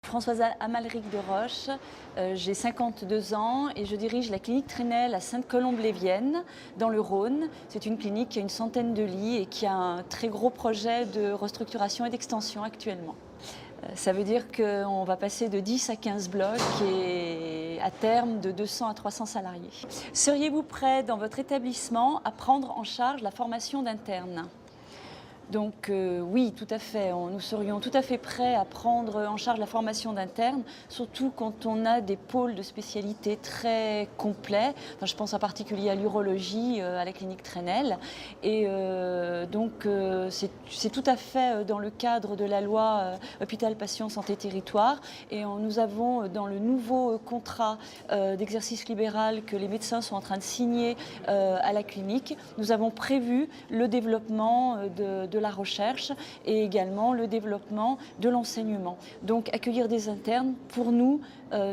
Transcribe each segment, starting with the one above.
Françoise Amalric de Roche, j'ai 52 ans et je dirige la clinique Trenel à Sainte-Colombe-les-Viennes dans le Rhône. C'est une clinique qui a une centaine de lits et qui a un très gros projet de restructuration et d'extension actuellement. Ça veut dire qu'on va passer de 10 à 15 blocs et à terme de 200 à 300 salariés. Seriez-vous prêt dans votre établissement à prendre en charge la formation d'internes ? Donc oui, tout à fait. Nous serions tout à fait prêts à prendre en charge la formation d'internes, surtout quand on a des pôles de spécialité très complets. Enfin, je pense en particulier à l'urologie, à la clinique Trenel. Et donc c'est tout à fait dans le cadre de la loi Hôpital Patient Santé Territoire. Et nous avons dans le nouveau contrat d'exercice libéral que les médecins sont en train de signer à la clinique, nous avons prévu le développement de la recherche et également le développement de l'enseignement. Donc accueillir des internes, pour nous,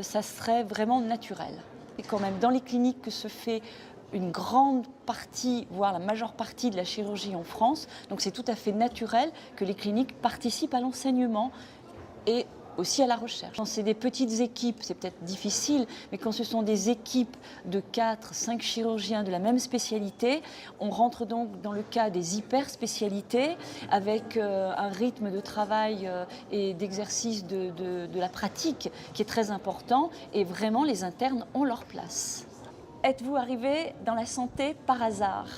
ça serait vraiment naturel. Et quand même dans les cliniques que se fait une grande partie, voire la majeure partie de la chirurgie en France, donc c'est tout à fait naturel que les cliniques participent à l'enseignement et aussi à la recherche. Quand c'est des petites équipes, c'est peut-être difficile, mais quand ce sont des équipes de 4, 5 chirurgiens de la même spécialité, on rentre donc dans le cas des hyper-spécialités avec un rythme de travail et d'exercice de la pratique qui est très important et vraiment les internes ont leur place. Êtes-vous arrivé dans la santé par hasard ?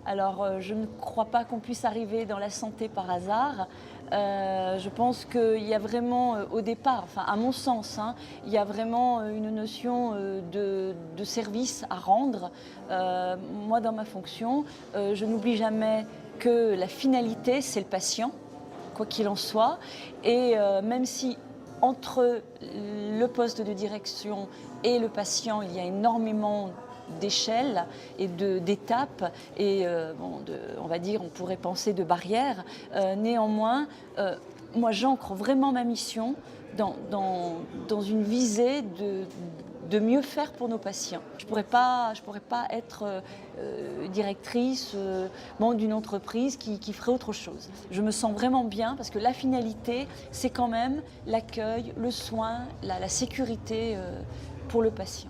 Alors, je ne crois pas qu'on puisse arriver dans la santé par hasard. Je pense qu'il y a vraiment, au départ, enfin à mon sens, il y a vraiment une notion de service à rendre. Moi, dans ma fonction, je n'oublie jamais que la finalité, c'est le patient, quoi qu'il en soit. Et même si entre le poste de direction et le patient, il y a énormément d'échelles et d'étapes et on va dire, on pourrait penser de barrières. Néanmoins, moi j'ancre vraiment ma mission dans une visée de mieux faire pour nos patients. Je pourrais pas être directrice d'une entreprise qui ferait autre chose. Je me sens vraiment bien parce que la finalité, c'est quand même l'accueil, le soin, la sécurité pour le patient.